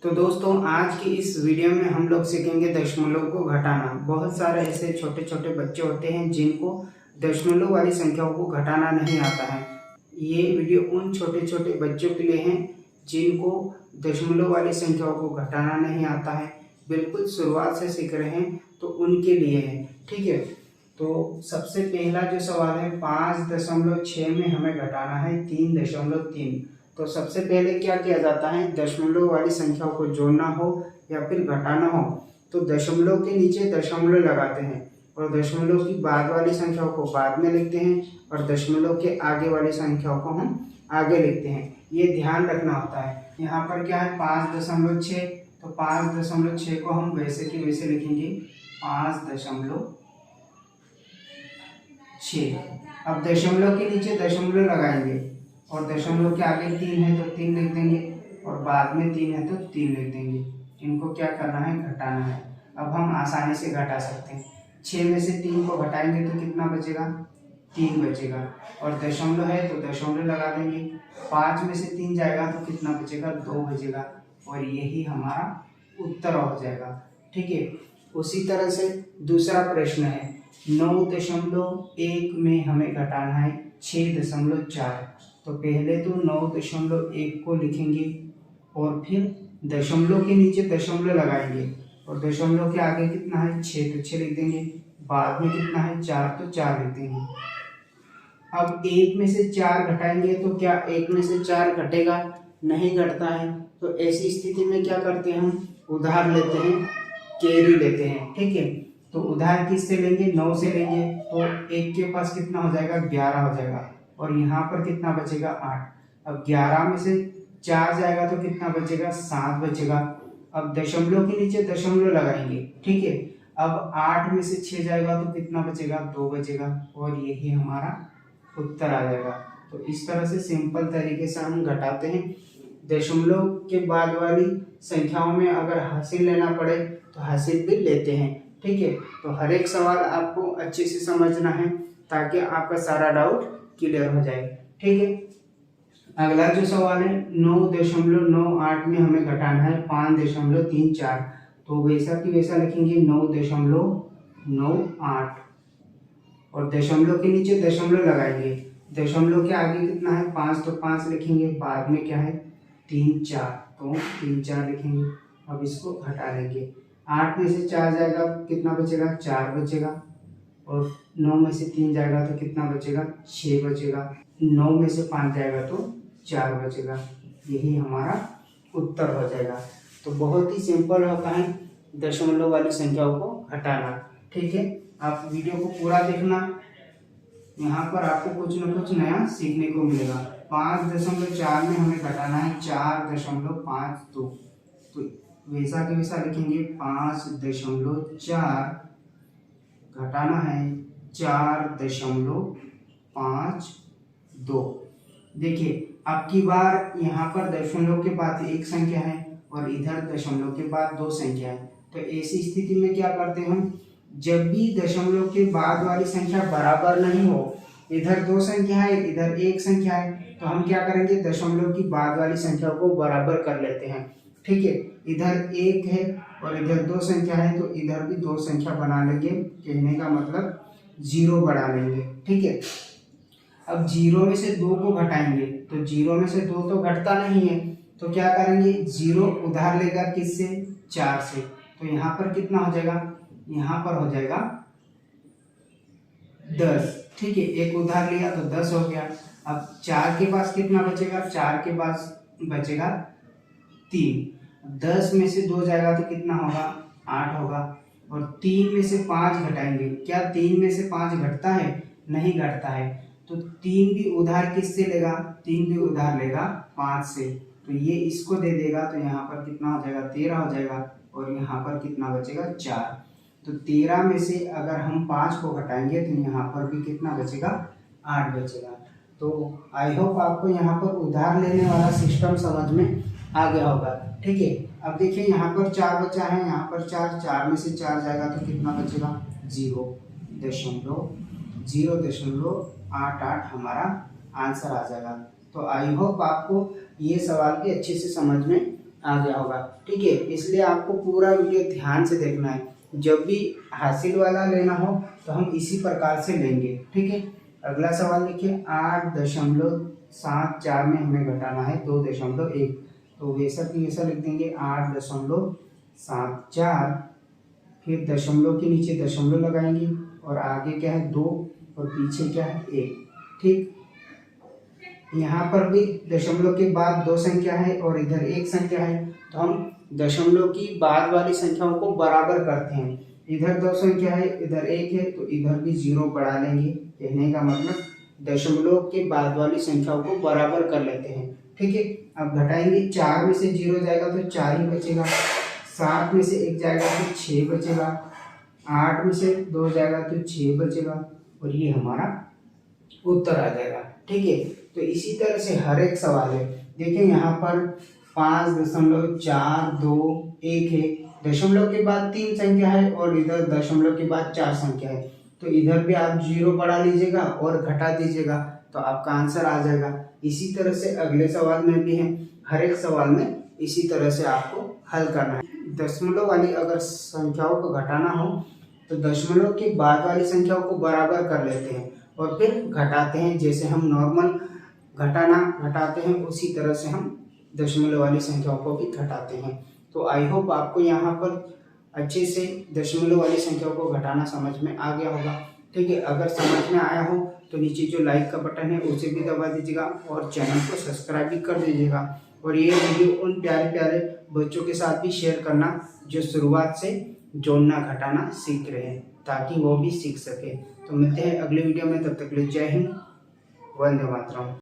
तो दोस्तों आज की इस वीडियो में हम लोग सीखेंगे दशमलव को घटाना। बहुत सारे ऐसे छोटे छोटे बच्चे होते हैं जिनको दशमलव वाली संख्याओं को घटाना नहीं आता है। ये वीडियो उन छोटे छोटे बच्चों के लिए हैं जिनको दशमलव वाली संख्याओं को घटाना नहीं आता है, बिल्कुल शुरुआत से सीख रहे हैं, तो उनके लिए है। ठीक है, तो सबसे पहला जो सवाल है 5.6 में हमें घटाना है 3.3। तो सबसे पहले क्या किया जाता है, दशमलव वाली संख्याओं को जोड़ना हो या फिर घटाना हो तो दशमलव के नीचे दशमलव लगाते हैं और दशमलव की बाद वाली संख्याओं को बाद में लिखते हैं और दशमलव के आगे वाली संख्याओं को हम आगे लिखते हैं। ये ध्यान रखना होता है। यहाँ पर क्या है 5.6, तो 5.6 को हम वैसे के वैसे लिखेंगे 5.6। अब दशमलव के नीचे दशमलव लगाएंगे और दशमलव के आगे 3 है तो 3 लिख देंगे और बाद में 3 है तो 3 लिख देंगे। इनको क्या करना है, घटाना है। अब हम आसानी से घटा सकते हैं। 6 में से 3 को घटाएंगे तो कितना बचेगा, 3 बचेगा और दशमलव है तो दशमलव लगा देंगे। 5 में से 3 जाएगा तो कितना बचेगा, 2 बचेगा और यही हमारा उत्तर हो जाएगा। ठीक है, उसी तरह से दूसरा प्रश्न है 9.1 में हमें घटाना है 6.4। तो पहले तो 9.1 को लिखेंगे और फिर दशमलव के नीचे दशमलव लगाएंगे और दशमलव के आगे कितना है 6 तो 6 लिख देंगे, बाद में कितना है 4 तो 4 लिख देंगे। अब 1 में से 4 घटाएंगे तो क्या 1 में से 4 घटेगा, नहीं घटता है। तो ऐसी स्थिति में क्या करते हैं, हम उधार लेते हैं, कैरी लेते हैं। ठीक है, तो उधार किससे लेंगे, 9 से लेंगे तो 1 के पास कितना हो जाएगा, 11 हो जाएगा और यहाँ पर कितना बचेगा, 8। अब 11 में से 4 जाएगा तो कितना बचेगा, 7 बचेगा। अब दशमलव के नीचे दशमलव लगाएंगे। ठीक है, अब 8 में से 6 जाएगा तो कितना बचेगा, 2 बचेगा और यही हमारा उत्तर आ जाएगा। तो इस तरह से सिंपल तरीके से हम घटाते हैं। दशमलव के बाद वाली संख्याओं में अगर हासिल लेना पड़े तो हासिल भी लेते हैं। ठीक है, तो हर एक सवाल आपको अच्छे से समझना है ताकि आपका सारा डाउट क्लियर हो जाए। ठीक है, अगला जो सवाल है 9.98 में हमें घटाना है 5.34। तो वैसा की वैसा लिखेंगे 9.98 और दशमलव के नीचे दशमलव लगाएंगे। दशमलव के आगे कितना है 5 तो 5 लिखेंगे, बाद में क्या है 3 4 तो 3 4 लिखेंगे। अब इसको घटा लेंगे। 8 में से 4 जाएगा कितना बचेगा, 4 बचेगा और 9 में से 3 जाएगा तो कितना बचेगा, 6 बचेगा। 9 में से 5 जाएगा तो 4 बचेगा। यही हमारा उत्तर हो जाएगा। तो बहुत ही सिंपल होता है दशमलव वाली संख्याओं को घटाना। ठीक है, आप वीडियो को पूरा देखना, यहाँ पर आपको कुछ न कुछ नया सीखने को मिलेगा। 5.4 में हमें घटाना है 4.52। तो वैसा के वैसा लिखेंगे 5.4 घटाना है 4.52। देखिए अब की बार यहाँ पर दशमलव के बाद एक संख्या है और इधर दशमलव के बाद 2 संख्या है। तो ऐसी स्थिति में क्या करते हैं हम, जब भी दशमलव के बाद वाली संख्या बराबर नहीं हो, इधर 2 संख्या है इधर 1 संख्या है, तो हम क्या करेंगे, दशमलव की बाद वाली संख्या को बराबर कर लेते हैं। ठीक है, इधर 1 है और इधर 2 संख्या है तो इधर भी 2 संख्या बना लेंगे, कहने का मतलब 0 बढ़ा लेंगे। ठीक है, अब 0 में से 2 को घटाएंगे तो 0 में से 2 तो घटता नहीं है, तो क्या करेंगे, 0 उधार लेगा किससे, 4 से। तो यहाँ पर कितना हो जाएगा, यहाँ पर हो जाएगा 10। ठीक है, एक उधार लिया तो 10 हो गया। अब 4 के पास कितना बचेगा, 4 के पास बचेगा 3। 10 में से 2 जाएगा तो कितना होगा, 8 होगा और 3 में से 5 घटाएंगे। क्या 3 में से 5 घटता है, नहीं घटता है। तो 3 भी उधार किससे लेगा, 3 भी उधार लेगा 5 से। तो ये इसको दे देगा तो यहाँ पर कितना हो जाएगा, 13 हो जाएगा और यहाँ पर कितना बचेगा, 4। तो 13 में से अगर हम 5 को घटाएंगे तो यहाँ पर भी कितना बचेगा, 8 बचेगा। तो आई होप आपको यहाँ पर उधार लेने वाला सिस्टम समझ में आ गया होगा। ठीक है, अब देखिए यहाँ पर 4 बचा है, यहाँ पर 4 में से 4 जाएगा तो कितना बचेगा, 0.088 हमारा आंसर आ जाएगा। तो आई होप आपको ये सवाल भी अच्छे से समझ में आ गया होगा। ठीक है, इसलिए आपको पूरा वीडियो ध्यान से देखना है। जब भी हासिल वाला लेना हो तो हम इसी प्रकार से लेंगे। ठीक है, अगला सवाल देखिए, 8.74 में हमें घटाना है 2.1, तो वैसा की वैसा लिख देंगे 8.74, फिर दशमलव के नीचे दशमलव लगाएंगे और आगे क्या है 2 और पीछे क्या है 1। ठीक, यहाँ पर भी दशमलव के बाद 2 संख्या है और इधर 1 संख्या है, तो हम दशमलव की बाद वाली संख्याओं को बराबर करते हैं। इधर 2 संख्या है, इधर 1 है, तो इधर भी 0 बढ़ा लेंगे। कहने का मतलब दशमलव के बाद वाली संख्याओं को बराबर कर लेते हैं। ठीक है, अब घटाएंगे, 4 में से 0 जाएगा तो 4 ही बचेगा, 7 में से 1 जाएगा तो 6 बचेगा, 8 में से 2 जाएगा तो 6 बचेगा और ये हमारा उत्तर आ जाएगा। ठीक है, तो इसी तरह से हर एक सवाल है। देखिए यहाँ पर 5.421 है, दशमलव के बाद 3 संख्या है और इधर दशमलव के बाद 4 संख्या है, तो इधर भी आप 0 बढ़ा लीजिएगा और घटा दीजिएगा तो आपका आंसर आ जाएगा। इसी तरह से अगले सवाल में भी है, हर एक सवाल में इसी तरह से आपको हल करना है। दशमलव वाली अगर संख्याओं को घटाना हो तो दशमलव के बाद वाली संख्याओं को बराबर कर लेते हैं और फिर घटाते हैं। जैसे हम नॉर्मल घटाना घटाते हैं उसी तरह से हम दशमलव वाली संख्याओं को भी घटाते हैं। तो आई होप आपको यहाँ पर अच्छे से दशमलव वाली संख्याओं को घटाना समझ में आ गया होगा। ठीक है, अगर समझ में आया हो तो नीचे जो लाइक का बटन है उसे भी दबा दीजिएगा और चैनल को सब्सक्राइब भी कर दीजिएगा। और ये वीडियो उन प्यारे प्यारे बच्चों के साथ भी शेयर करना जो शुरुआत से जोड़ना घटाना सीख रहे हैं, ताकि वो भी सीख सके। तो मिलते हैं अगले वीडियो में, तब तक के लिए जय हिंद, वंदे मातरम।